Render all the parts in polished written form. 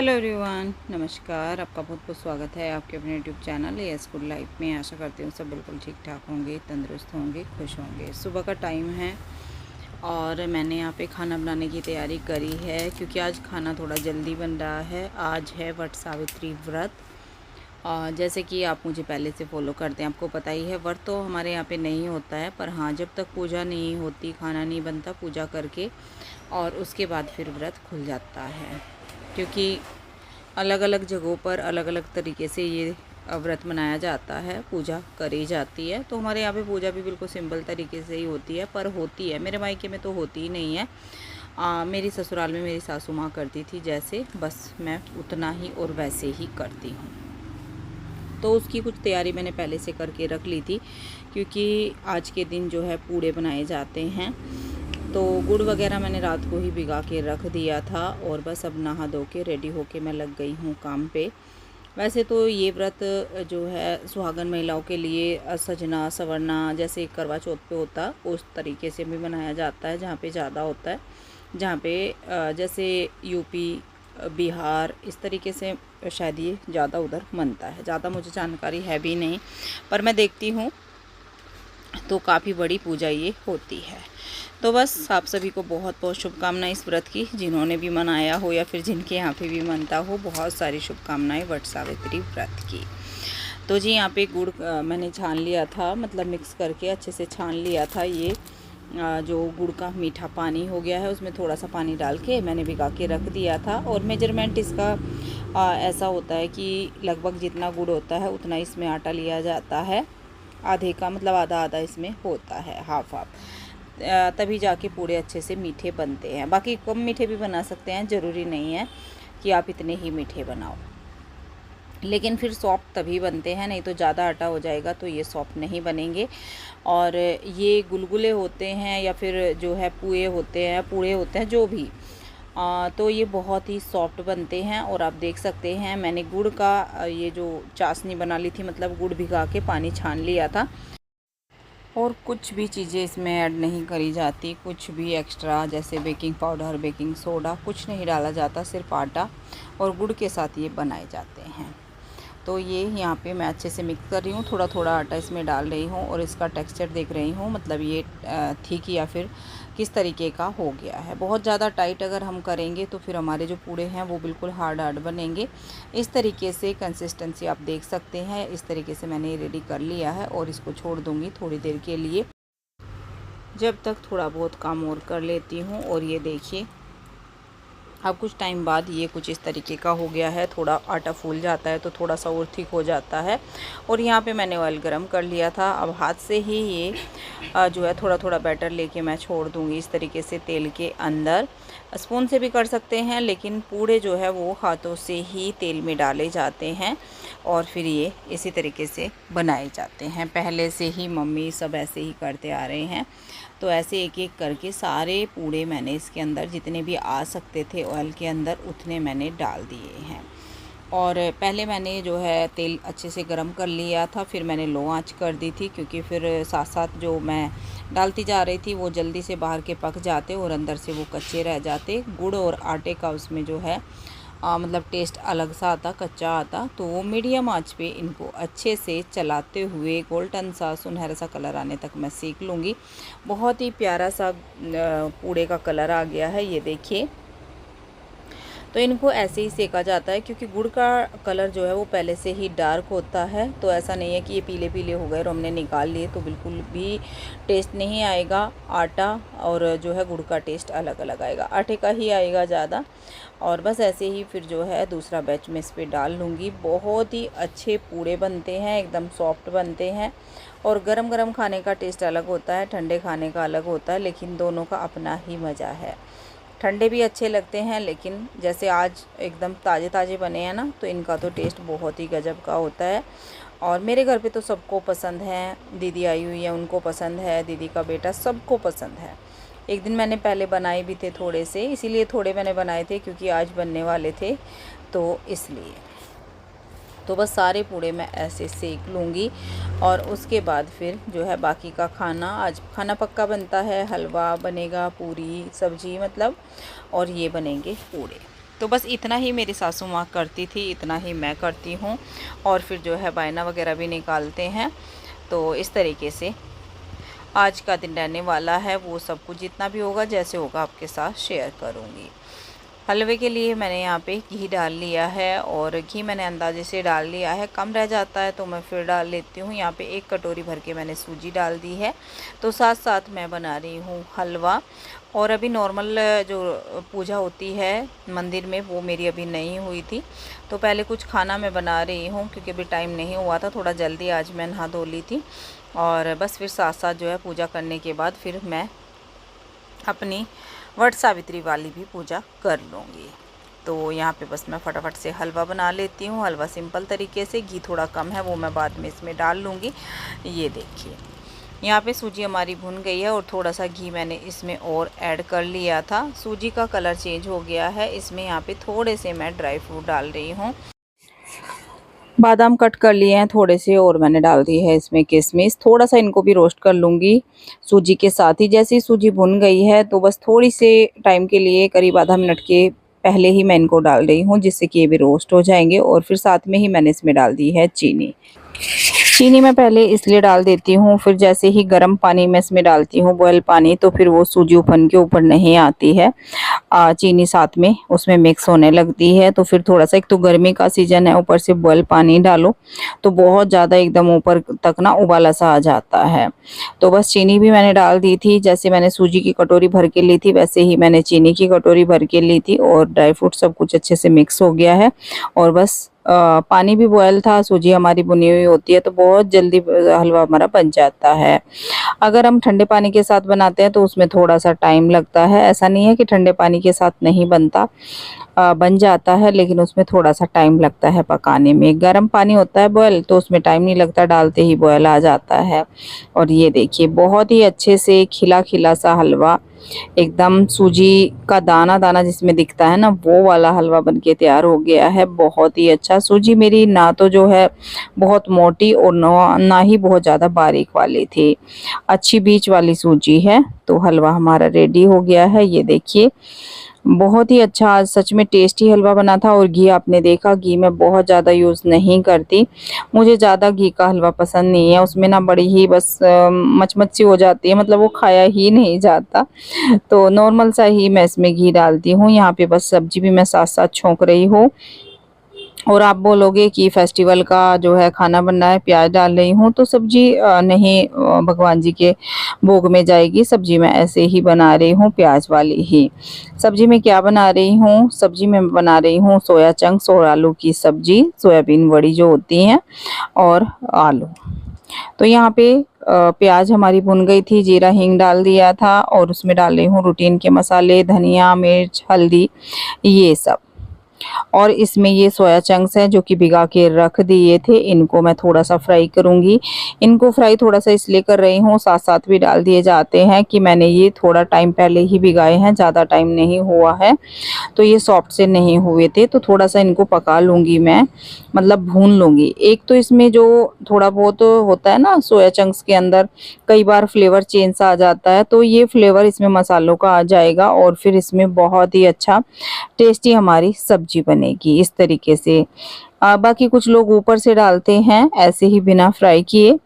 Hello everyone, नमस्कार। आपका बहुत बहुत स्वागत है आपके अपने YouTube channel S good life में। आशा करती हूँ सब बिल्कुल ठीक ठाक होंगे, तंदुरुस्त होंगे, खुश होंगे। सुबह का टाइम है और मैंने यहाँ पे खाना बनाने की तैयारी करी है क्योंकि आज खाना थोड़ा जल्दी बन रहा है। आज है वट सावित्री व्रत। जैसे कि आप मुझे पहले से फॉलो करते हैं, आपको पता ही है व्रत तो हमारे यहाँ पे नहीं होता है, पर हाँ जब तक पूजा नहीं होती, खाना नहीं बनता, पूजा करके और उसके बाद फिर व्रत खुल जाता है। क्योंकि अलग अलग जगहों पर अलग अलग तरीके से ये व्रत मनाया जाता है, पूजा करी जाती है। तो हमारे यहाँ पे पूजा भी बिल्कुल सिंपल तरीके से ही होती है, पर होती है। मेरे मायके में तो होती ही नहीं है। मेरी ससुराल में मेरी सासू माँ करती थी जैसे, बस मैं उतना ही और वैसे ही करती हूँ। तो उसकी कुछ तैयारी मैंने पहले से करके रख ली थी क्योंकि आज के दिन जो है पूड़े बनाए जाते हैं। तो गुड़ वगैरह मैंने रात को ही भिगा के रख दिया था और बस अब नहा धो के रेडी होके मैं लग गई हूँ काम पे। वैसे तो ये व्रत जो है सुहागन महिलाओं के लिए सजना संवरना जैसे करवा चौथ पे होता उस तरीके से भी मनाया जाता है, जहाँ पे ज़्यादा होता है, जहाँ पे जैसे यूपी बिहार इस तरीके से शायद ये ज़्यादा उधर मनता है। ज़्यादा मुझे जानकारी है भी नहीं, पर मैं देखती हूँ तो काफ़ी बड़ी पूजा ये होती है। तो बस आप सभी को बहुत बहुत शुभकामनाएं इस व्रत की, जिन्होंने भी मनाया हो या फिर जिनके यहाँ पे भी मनता हो, बहुत सारी शुभकामनाएं वट सावित्री व्रत की। तो जी यहाँ पे गुड़ मैंने छान लिया था, मतलब मिक्स करके अच्छे से छान लिया था। ये जो गुड़ का मीठा पानी हो गया है उसमें थोड़ा सा पानी डाल के मैंने भिगा के रख दिया था। और मेजरमेंट इसका ऐसा होता है कि लगभग जितना गुड़ होता है उतना इसमें आटा लिया जाता है, आधे का मतलब आधा आधा इसमें होता है, हाफ हाफ, तभी जाके पूरे अच्छे से मीठे बनते हैं। बाकी कम मीठे भी बना सकते हैं, ज़रूरी नहीं है कि आप इतने ही मीठे बनाओ, लेकिन फिर सॉफ्ट तभी बनते हैं, नहीं तो ज़्यादा आटा हो जाएगा तो ये सॉफ्ट नहीं बनेंगे। और ये गुलगुले होते हैं या फिर जो है पूड़े होते हैं जो भी, तो ये बहुत ही सॉफ्ट बनते हैं। और आप देख सकते हैं मैंने गुड़ का ये जो चाशनी बना ली थी, मतलब गुड़ भिगा के पानी छान लिया था और कुछ भी चीज़ें इसमें ऐड नहीं करी जाती, कुछ भी एक्स्ट्रा जैसे बेकिंग पाउडर, बेकिंग सोडा कुछ नहीं डाला जाता, सिर्फ आटा और गुड़ के साथ ये बनाए जाते हैं। तो ये यहाँ पे मैं अच्छे से मिक्स कर रही हूँ, थोड़ा थोड़ा आटा इसमें डाल रही हूँ और इसका टेक्सचर देख रही हूँ, मतलब ये ठीक या फिर किस तरीके का हो गया है। बहुत ज़्यादा टाइट अगर हम करेंगे तो फिर हमारे जो पूड़े हैं वो बिल्कुल हार्ड हार्ड बनेंगे। इस तरीके से कंसिस्टेंसी आप देख सकते हैं, इस तरीके से मैंने रेडी कर लिया है और इसको छोड़ दूँगी थोड़ी देर के लिए, जब तक थोड़ा बहुत काम और कर लेती हूँ। और ये देखिए अब कुछ टाइम बाद ये कुछ इस तरीके का हो गया है, थोड़ा आटा फूल जाता है तो थोड़ा सा और थिक हो जाता है। और यहाँ पे मैंने ऑयल गरम कर लिया था, अब हाथ से ही ये जो है थोड़ा थोड़ा बैटर लेके मैं छोड़ दूँगी इस तरीके से तेल के अंदर। स्पून से भी कर सकते हैं, लेकिन पूड़े जो है वो हाथों से ही तेल में डाले जाते हैं और फिर ये इसी तरीके से बनाए जाते हैं। पहले से ही मम्मी सब ऐसे ही करते आ रहे हैं। तो ऐसे एक एक करके सारे पूड़े मैंने इसके अंदर जितने भी आ सकते थे ऑयल के अंदर उतने मैंने डाल दिए हैं। और पहले मैंने जो है तेल अच्छे से गरम कर लिया था, फिर मैंने लो आंच कर दी थी क्योंकि फिर साथ साथ जो मैं डालती जा रही थी वो जल्दी से बाहर के पक जाते और अंदर से वो कच्चे रह जाते। गुड़ और आटे का उसमें जो है मतलब टेस्ट अलग सा आता, कच्चा आता। तो वो मीडियम आंच पे इनको अच्छे से चलाते हुए गोल्डन सा सुनहरा सा कलर आने तक मैं सेक लूँगी। बहुत ही प्यारा सा पूड़े का कलर आ गया है, ये देखिए। तो इनको ऐसे ही सेका जाता है क्योंकि गुड़ का कलर जो है वो पहले से ही डार्क होता है, तो ऐसा नहीं है कि ये पीले पीले हो गए और हमने निकाल लिए तो बिल्कुल भी टेस्ट नहीं आएगा। आटा और जो है गुड़ का टेस्ट अलग अलग आएगा, आटे का ही आएगा ज़्यादा। और बस ऐसे ही फिर जो है दूसरा बैच में इस पर डाल लूँगी। बहुत ही अच्छे पूड़े बनते हैं, एकदम सॉफ्ट बनते हैं। और गरम गरम खाने का टेस्ट अलग होता है, ठंडे खाने का अलग होता है, लेकिन दोनों का अपना ही मज़ा है। ठंडे भी अच्छे लगते हैं, लेकिन जैसे आज एकदम ताज़े ताज़े बने हैं ना, तो इनका तो टेस्ट बहुत ही गजब का होता है। और मेरे घर पे तो सबको पसंद है, दीदी आई हुई है उनको पसंद है, दीदी का बेटा, सबको पसंद है। एक दिन मैंने पहले बनाए भी थे थोड़े से, इसीलिए थोड़े मैंने बनाए थे क्योंकि आज बनने वाले थे, तो इसलिए। तो बस सारे पूड़े मैं ऐसे सेक लूँगी और उसके बाद फिर जो है बाकी का खाना, आज खाना पक्का बनता है, हलवा बनेगा, पूरी सब्जी मतलब, और ये बनेंगे पूड़े। तो बस इतना ही मेरी सासू माँ करती थी, इतना ही मैं करती हूँ। और फिर जो है बायना वगैरह भी निकालते हैं। तो इस तरीके से आज का दिन रहने वाला है। वो सब कुछ जितना भी होगा, जैसे होगा, आपके साथ शेयर करूँगी। हलवे के लिए मैंने यहाँ पे घी डाल लिया है, और घी मैंने अंदाजे से डाल लिया है। कम रह जाता है तो मैं फिर डाल लेती हूँ। यहाँ पे 1 कटोरी भर के मैंने सूजी डाल दी है। तो साथ साथ मैं बना रही हूँ हलवा। और अभी नॉर्मल जो पूजा होती है मंदिर में, वो मेरी अभी नहीं हुई थी। तो पहले कुछ खाना मैं बना रही हूँ, क्योंकि अभी टाइम नहीं हुआ था, थोड़ा जल्दी आज मैं नहा धो ली थी। और बस फिर साथ साथ जो है पूजा करने के बाद फिर मैं अपनी वट सावित्री वाली भी पूजा कर लूँगी। तो यहाँ पे बस मैं फटाफट से हलवा बना लेती हूँ। हलवा सिंपल तरीके से, घी थोड़ा कम है, वो मैं बाद में इसमें डाल लूँगी। ये देखिए, यहाँ पे सूजी हमारी भुन गई है, और थोड़ा सा घी मैंने इसमें और ऐड कर लिया था। सूजी का कलर चेंज हो गया है। इसमें यहाँ पे थोड़े से मैं ड्राई फ्रूट डाल रही हूँ। बादाम कट कर लिए हैं थोड़े से, और मैंने डाल दी है इसमें किशमिश। थोड़ा सा इनको भी रोस्ट कर लूँगी सूजी के साथ ही। जैसे ही सूजी भुन गई है, तो बस थोड़ी से टाइम के लिए, करीब आधा मिनट के पहले ही मैं इनको डाल रही हूँ, जिससे कि ये भी रोस्ट हो जाएंगे। और फिर साथ में ही मैंने इसमें डाल दी है चीनी। चीनी मैं पहले इसलिए डाल देती हूँ, फिर जैसे ही गर्म पानी में इसमें डालती हूँ, बॉयल पानी, तो फिर वो सूजी उफन के ऊपर नहीं आती है। चीनी साथ में उसमें मिक्स होने लगती है। तो फिर थोड़ा सा, एक तो गर्मी का सीजन है, ऊपर से बॉयल पानी डालो तो बहुत ज़्यादा एकदम ऊपर तक ना उबाला सा आ जाता है। तो बस चीनी भी मैंने डाल दी थी। जैसे मैंने सूजी की कटोरी भर के ली थी, वैसे ही मैंने चीनी की कटोरी भर के ली थी। और ड्राई फ्रूट सब कुछ अच्छे से मिक्स हो गया है। और बस पानी भी बॉयल था, सूजी हमारी भुनी हुई होती है, तो बहुत जल्दी हलवा हमारा बन जाता है। अगर हम ठंडे पानी के साथ बनाते हैं तो उसमें थोड़ा सा टाइम लगता है। ऐसा नहीं है कि ठंडे पानी के साथ नहीं बनता, बन जाता है, लेकिन उसमें थोड़ा सा टाइम लगता है पकाने में। गर्म पानी होता है बॉयल, तो उसमें टाइम नहीं लगता, डालते ही बॉयल आ जाता है। और ये देखिए, बहुत ही अच्छे से खिला खिला सा हलवा, एकदम सूजी का दाना दाना जिसमें दिखता है ना, वो वाला हलवा बनके तैयार हो गया है। बहुत ही अच्छा। सूजी मेरी ना तो जो है बहुत मोटी, और ना ही बहुत ज़्यादा बारीक वाली थी, अच्छी बीच वाली सूजी है। तो हलवा हमारा रेडी हो गया है। ये देखिए, बहुत ही अच्छा, आज सच में टेस्टी हलवा बना था। और घी आपने देखा, घी मैं बहुत ज़्यादा यूज़ नहीं करती। मुझे ज़्यादा घी का हलवा पसंद नहीं है। उसमें ना बड़ी ही बस मचमच सी हो जाती है, मतलब वो खाया ही नहीं जाता। तो नॉर्मल सा ही मैं इसमें घी डालती हूँ। यहाँ पे बस सब्जी भी मैं साथ साथ छौंक रही हूँ। और आप बोलोगे कि फेस्टिवल का जो है खाना बन रहा है, प्याज डाल रही हूँ, तो सब्जी नहीं, भगवान जी के भोग में जाएगी। सब्जी मैं ऐसे ही बना रही हूँ, प्याज वाली ही। सब्जी में क्या बना रही हूँ? सब्जी में बना रही हूँ सोया चंक्स और आलू की सब्जी, सोयाबीन वड़ी जो होती हैं, और आलू। तो यहाँ पे प्याज हमारी भुन गई थी, जीरा हींग डाल दिया था, और उसमें डाल रही हूँ रूटीन के मसाले, धनिया, मिर्च, हल्दी, ये सब। और इसमें ये सोया चंक्स हैं जो कि भिगा के रख दिए थे, इनको मैं थोड़ा सा फ्राई करूंगी। इनको फ्राई थोड़ा सा इसलिए कर रही हूँ, साथ साथ भी डाल दिए जाते हैं, कि मैंने ये थोड़ा टाइम पहले ही भिगाए हैं, ज़्यादा टाइम नहीं हुआ है, तो ये सॉफ्ट से नहीं हुए थे। तो थोड़ा सा इनको पका लूँगी मैं, मतलब भून लूँगी। एक तो इसमें जो थोड़ा बहुत होता है ना सोया चंक्स के अंदर, कई बार फ्लेवर चेंज आ जाता है, तो ये फ्लेवर इसमें मसालों का आ जाएगा, और फिर इसमें बहुत ही अच्छा टेस्टी हमारी सब्जी बनेगी इस तरीके से। बाकी कुछ लोग ऊपर से डालते हैं ऐसे ही बिना फ्राई किए,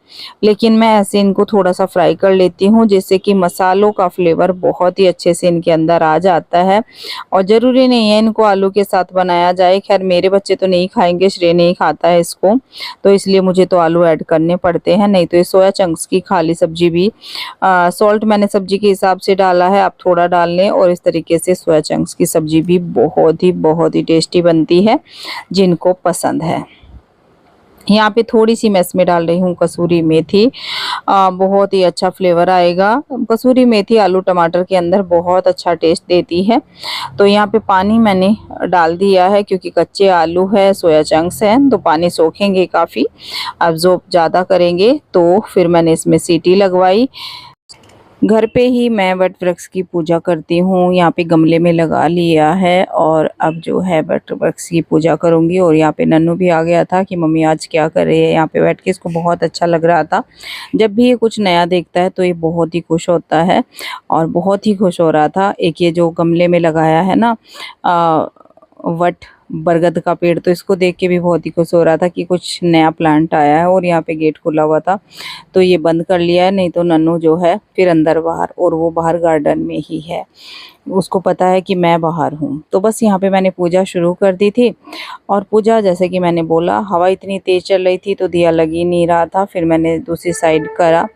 लेकिन मैं ऐसे इनको थोड़ा सा फ्राई कर लेती हूँ, जिससे कि मसालों का फ्लेवर बहुत ही अच्छे से इनके अंदर आ जाता है। और ज़रूरी नहीं है इनको आलू के साथ बनाया जाए, खैर मेरे बच्चे तो नहीं खाएंगे, श्रेय नहीं खाता है इसको, तो इसलिए मुझे तो आलू ऐड करने पड़ते हैं। नहीं तो ये सोया चंक्स की खाली सब्जी भी, सॉल्ट मैंने सब्जी के हिसाब से डाला है, आप थोड़ा डाल लें। और इस तरीके से सोया चंक्स की सब्जी भी बहुत ही टेस्टी बनती है, जिनको पसंद है। यहाँ पे थोड़ी सी मैं इसमें डाल रही हूँ कसूरी मेथी, बहुत ही अच्छा फ्लेवर आएगा। कसूरी मेथी आलू टमाटर के अंदर बहुत अच्छा टेस्ट देती है। तो यहाँ पे पानी मैंने डाल दिया है, क्योंकि कच्चे आलू है, सोया चंक्स हैं, तो पानी सोखेंगे काफ़ी, अब्जॉर्ब ज़्यादा करेंगे। तो फिर मैंने इसमें सीटी लगवाई। घर पे ही मैं वट वृक्ष की पूजा करती हूँ, यहाँ पे गमले में लगा लिया है, और अब जो है वट वृक्ष की पूजा करूँगी। और यहाँ पे नन्नू भी आ गया था कि मम्मी आज क्या कर रही है, यहाँ पे बैठ के इसको बहुत अच्छा लग रहा था। जब भी ये कुछ नया देखता है तो ये बहुत ही खुश होता है, और बहुत ही खुश हो रहा था। एक ये जो गमले में लगाया है ना वट बरगद का पेड़, तो इसको देख के भी बहुत ही खुश हो रहा था कि कुछ नया प्लांट आया है। और यहाँ पे गेट खुला हुआ था तो ये बंद कर लिया है, नहीं तो नन्नू जो है फिर अंदर बाहर, और वो बाहर गार्डन में ही है, उसको पता है कि मैं बाहर हूँ। तो बस यहाँ पे मैंने पूजा शुरू कर दी थी। और पूजा जैसे कि मैंने बोला, हवा इतनी तेज़ चल रही थी तो दिया लग ही नहीं रहा था। फिर मैंने दूसरी साइड करा,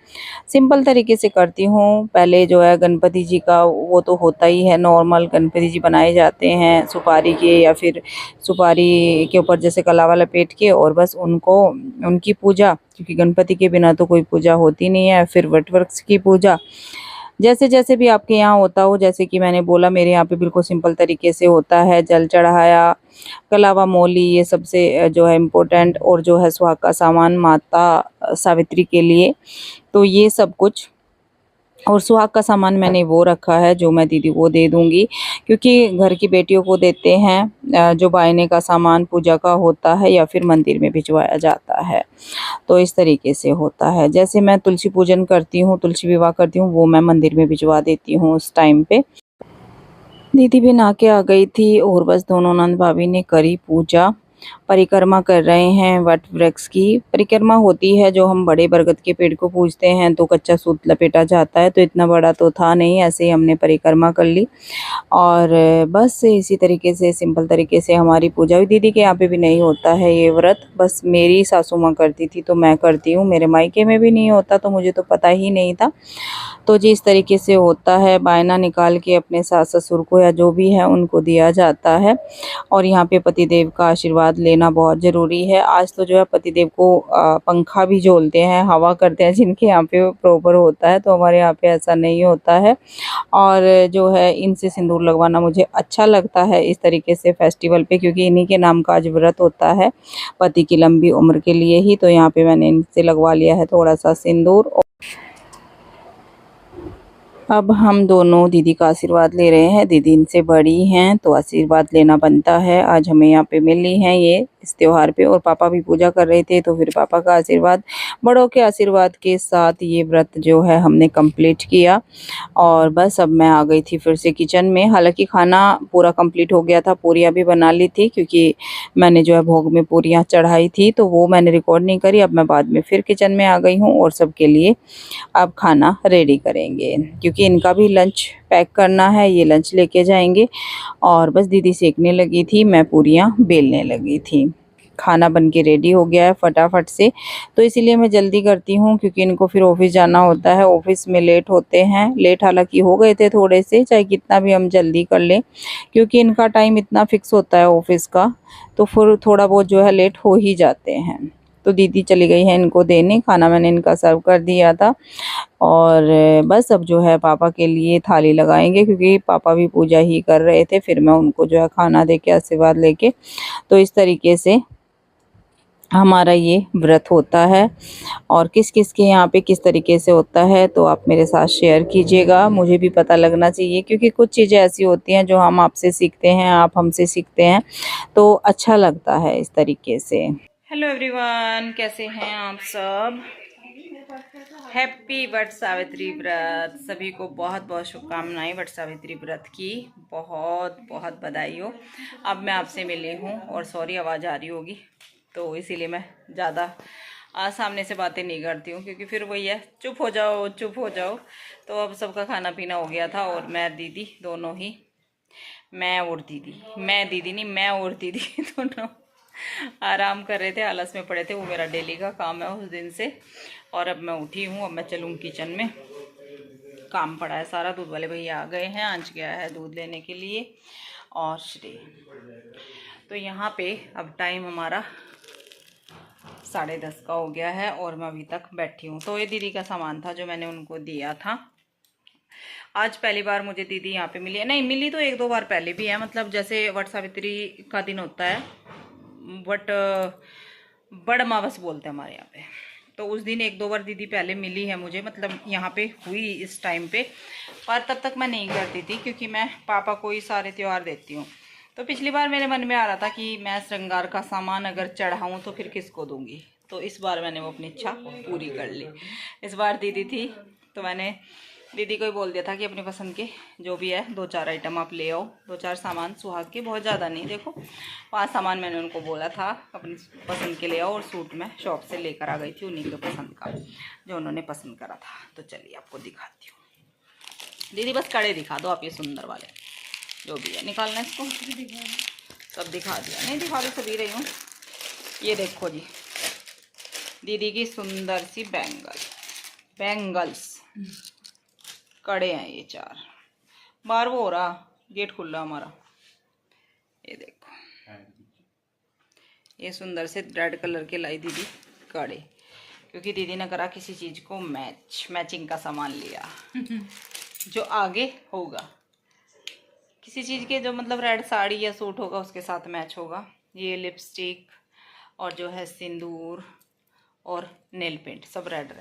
सिंपल तरीके से करती हूँ। पहले जो है गणपति जी का वो तो होता ही है, नॉर्मल गणपति जी बनाए जाते हैं सुपारी के, या फिर सुपारी के ऊपर जैसे कलावा लपेट के, और बस उनको उनकी पूजा, क्योंकि गणपति के बिना तो कोई पूजा होती नहीं है। फिर वट वृक्ष की पूजा, जैसे जैसे भी आपके यहाँ होता हो, जैसे कि मैंने बोला मेरे यहाँ पे बिल्कुल सिंपल तरीके से होता है। जल चढ़ाया, कलावा मोली, ये सबसे जो है इम्पोर्टेंट, और जो है सुहाग का सामान माता सावित्री के लिए, तो ये सब कुछ। और सुहाग का सामान मैंने वो रखा है जो मैं दीदी को दे दूंगी, क्योंकि घर की बेटियों को देते हैं जो बायने का सामान पूजा का होता है या फिर मंदिर में भिजवाया जाता है। तो इस तरीके से होता है। जैसे मैं तुलसी पूजन करती हूँ, तुलसी विवाह करती हूँ, वो मैं मंदिर में भिजवा देती हूँ उस टाइम पे। दीदी भी नहा के आ गई थी और बस दोनों नंद भाभी ने करी पूजा। परिक्रमा कर रहे हैं वट वृक्ष की। परिक्रमा होती है जो हम बड़े बरगद के पेड़ को पूजते हैं तो कच्चा सूत लपेटा जाता है, तो इतना बड़ा तो था नहीं, ऐसे ही हमने परिक्रमा कर ली। और बस इसी तरीके से सिंपल तरीके से हमारी पूजा हुई। दीदी के यहाँ पे भी नहीं होता है ये व्रत, बस मेरी सासू माँ करती थी तो मैं करती हूँ। मेरे मायके में भी नहीं होता तो मुझे तो पता ही नहीं था। तो जी इस तरीके से होता है, बायना निकाल के अपने सास ससुर को या जो भी है उनको दिया जाता है। और यहाँ पे पतिदेव का आशीर्वाद लेना बहुत ज़रूरी है। आज तो जो है पतिदेव को पंखा भी झोलते हैं, हवा करते हैं, जिनके यहाँ पे प्रॉपर होता है, तो हमारे यहाँ पे ऐसा नहीं होता है। और जो है इनसे सिंदूर लगवाना मुझे अच्छा लगता है इस तरीके से फेस्टिवल पे, क्योंकि इन्हीं के नाम का आज व्रत होता है पति की लंबी उम्र के लिए ही। तो यहाँ पे मैंने इनसे लगवा लिया है थोड़ा सा सिंदूर। अब हम दोनों दीदी का आशीर्वाद ले रहे हैं। दीदी इनसे बड़ी हैं तो आशीर्वाद लेना बनता है। आज हमें यहाँ पे मिली हैं ये इस त्योहार पे, और पापा भी पूजा कर रहे थे तो फिर पापा का आशीर्वाद, बड़ों के आशीर्वाद के साथ ये व्रत जो है हमने कंप्लीट किया। और बस अब मैं आ गई थी फिर से किचन में। हालांकि खाना पूरा कंप्लीट हो गया था, पूरियाँ भी बना ली थी, क्योंकि मैंने जो है भोग में पूरियाँ चढ़ाई थी तो वो मैंने रिकॉर्ड नहीं करी। अब मैं बाद में फिर किचन में आ गई हूँ और सबके लिए अब खाना रेडी करेंगे, क्योंकि इनका भी लंच पैक करना है, ये लंच लेके जाएंगे। और बस दीदी सेकने लगी थी, मैं पूरियाँ बेलने लगी थी। खाना बन के रेडी हो गया है फटाफट से, तो इसीलिए मैं जल्दी करती हूँ, क्योंकि इनको फिर ऑफिस जाना होता है। ऑफिस में लेट होते हैं, लेट हालांकि हो गए थे थोड़े से, चाहे कितना भी हम जल्दी कर लें, क्योंकि इनका टाइम इतना फिक्स होता है ऑफिस का, तो फिर थोड़ा बहुत जो है लेट हो ही जाते हैं। तो दीदी चली गई है इनको देने, खाना मैंने इनका सर्व कर दिया था। और बस अब जो है पापा के लिए थाली लगाएंगे, क्योंकि पापा भी पूजा ही कर रहे थे। फिर मैं उनको जो है खाना दे के आशीर्वाद लेके, तो इस तरीके से हमारा ये व्रत होता है। और किस किस के यहाँ पे किस तरीके से होता है तो आप मेरे साथ शेयर कीजिएगा, मुझे भी पता लगना चाहिए, क्योंकि कुछ चीज़ें ऐसी होती हैं जो हम आपसे सीखते हैं, आप हमसे सीखते हैं, तो अच्छा लगता है इस तरीके से। हेलो एवरीवन, कैसे हैं आप सब? हैप्पी वट सावित्री व्रत, सभी को बहुत बहुत शुभकामनाएं वट सावित्री व्रत की, बहुत बहुत बधाई हो। अब मैं आपसे मिली हूँ, और सॉरी आवाज़ आ रही होगी तो इसीलिए मैं ज़्यादा सामने से बातें नहीं करती हूँ, क्योंकि फिर वही है, चुप हो जाओ चुप हो जाओ। तो अब सबका खाना पीना हो गया था, और मैं दीदी दोनों ही, मैं और दीदी नहीं, मैं और दीदी दोनों आराम कर रहे थे, आलस में पड़े थे। वो मेरा डेली का काम है उस दिन से। और अब मैं उठी हूँ, अब मैं चलूँ किचन में, काम पड़ा है सारा। दूध वाले भैया आ गए हैं, अंश गया है दूध लेने के लिए, और श्री। तो यहाँ पे अब टाइम हमारा 10:30 का हो गया है, और मैं अभी तक बैठी हूँ। तो ये दीदी का सामान था जो मैंने उनको दिया था। आज पहली बार मुझे दीदी यहाँ पे मिली है, नहीं मिली तो एक दो बार पहले भी है, मतलब जैसे वट सावित्री का दिन होता है, बट बड़ अमावस बोलते हैं हमारे यहाँ पे, तो उस दिन एक दो बार दीदी पहले मिली है मुझे, मतलब यहाँ पे हुई इस टाइम पे। पर तब तक मैं नहीं करती थी, क्योंकि मैं पापा को ही सारे त्यौहार देती हूँ। तो पिछली बार मेरे मन में आ रहा था कि मैं श्रृंगार का सामान अगर चढ़ाऊँ तो फिर किसको दूँगी, तो इस बार मैंने वो अपनी इच्छा पूरी कर ली। इस बार दीदी थी तो मैंने दीदी को ही बोल दिया था कि अपनी पसंद के जो भी है 2-4 आइटम आप ले आओ, 2-4 सामान सुहाग के, बहुत ज़्यादा नहीं। देखो 5 सामान मैंने उनको बोला था अपनी पसंद के ले आओ, और सूट मैं शॉप से लेकर आ गई थी उन्हीं के पसंद का जो उन्होंने पसंद करा था। तो चलिए आपको दिखाती हूँ। दीदी बस कड़े दिखा दो आप, ये सुंदर वाले जो भी है। निकालना इसको, सब दिखा दिया। नहीं दिखा तो सभी रही हूँ। ये देखो जी, दीदी की सुंदर सी बैंगल्स कड़े हैं ये 4 बार। वो हो रहा गेट खुल रहा हमारा। ये देखो, ये सुंदर से रेड कलर के लाई दीदी कड़े, क्योंकि दीदी ने करा किसी चीज़ को मैचिंग का सामान लिया जो आगे होगा किसी चीज़ के, जो मतलब रेड साड़ी या सूट होगा उसके साथ मैच होगा। ये लिपस्टिक और जो है सिंदूर और नेल पेंट सब रेड।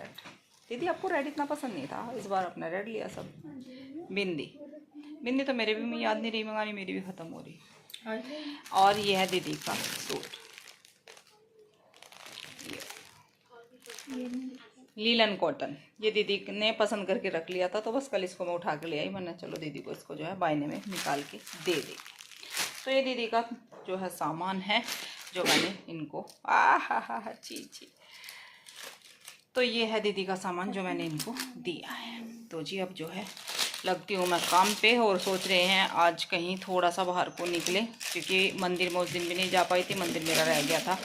दीदी आपको रेड इतना पसंद नहीं था, इस बार आपने रेड लिया सब। बिंदी तो मेरे भी याद नहीं रही मंगानी, मेरी भी ख़त्म हो रही। और ये है दीदी का सूट, लीलन कॉटन। ये दीदी ने पसंद करके रख लिया था, तो बस कल इसको मैं उठा के ले आई। मैंने चलो दीदी को इसको जो है बायने में निकाल के दे देगी। तो ये दीदी का जो है सामान है जो मैंने इनको छी। तो ये है दीदी का सामान जो मैंने इनको दिया है। तो जी अब जो है लगती हूँ मैं काम पे, और सोच रहे हैं आज कहीं थोड़ा सा बाहर को निकले, क्योंकि मंदिर में उस दिन भी नहीं जा पाई थी, मंदिर मेरा रह गया था।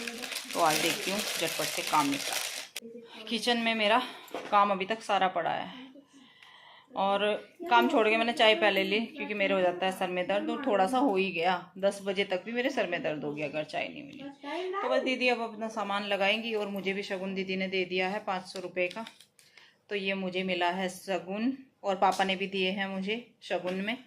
तो आज देखती हूँ झटपट से काम निपटा। किचन में मेरा काम अभी तक सारा पड़ा है, और काम छोड़ के मैंने चाय पहले ली, क्योंकि मेरे हो जाता है सर में दर्द, और थोड़ा सा हो ही गया। 10 बजे तक भी मेरे सर में दर्द हो गया अगर चाय नहीं मिली। तो बस दीदी अब अपना सामान लगाएंगी, और मुझे भी शगुन दीदी ने दे दिया है 500 रुपये का। तो ये मुझे मिला है शगुन, और पापा ने भी दिए हैं मुझे शगुन में।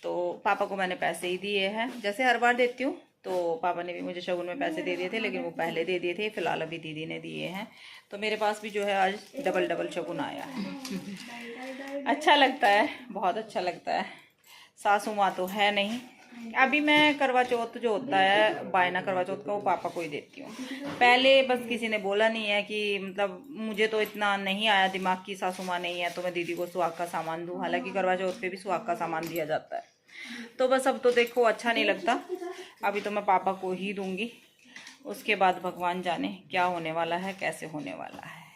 तो पापा को मैंने पैसे ही दिए हैं, जैसे हर बार देती हूँ। तो पापा ने भी मुझे शगुन में पैसे दे दिए थे, लेकिन वो पहले दे दिए थे, फिलहाल अभी दीदी ने दिए हैं। तो मेरे पास भी जो है आज डबल शगुन आया है। अच्छा लगता है, बहुत अच्छा लगता है। सासू माँ तो है नहीं। अभी मैं करवा चौथ जो होता है, बायना करवा चौथ का, वो पापा को ही देती हूँ। पहले बस किसी ने बोला नहीं है कि, मतलब मुझे तो इतना नहीं आया दिमाग की सासू माँ नहीं है तो मैं दीदी को सुहाग का सामान दूँ। हालांकि करवा चौथ पे भी सुहाग का सामान दिया जाता है। तो बस अब तो देखो अच्छा नहीं लगता, अभी तो मैं पापा को ही दूंगी। उसके बाद भगवान जाने क्या होने वाला है, कैसे होने वाला है।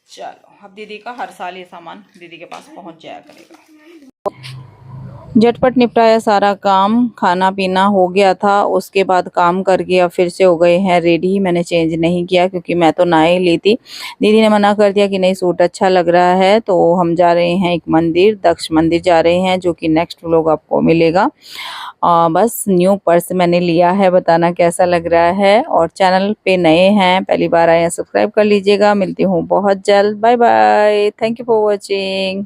चलो अब दीदी का हर साल ये सामान दीदी के पास पहुंच जाया करेगा। झटपट निपटाया सारा काम, खाना पीना हो गया था। उसके बाद काम करके अब फिर से हो गए हैं रेडी। मैंने चेंज नहीं किया क्योंकि मैं तो नहा ही ली थी। दीदी ने मना कर दिया कि नहीं सूट अच्छा लग रहा है। तो हम जा रहे हैं एक मंदिर, दक्ष मंदिर जा रहे हैं, जो कि नेक्स्ट व्लॉग आपको मिलेगा। बस न्यू पर्स मैंने लिया है, बताना कैसा लग रहा है। और चैनल पे नए हैं, पहली बार आए हैं, सब्सक्राइब कर लीजिएगा। मिलती हूँ बहुत जल्द। Bye bye, thank you for watching.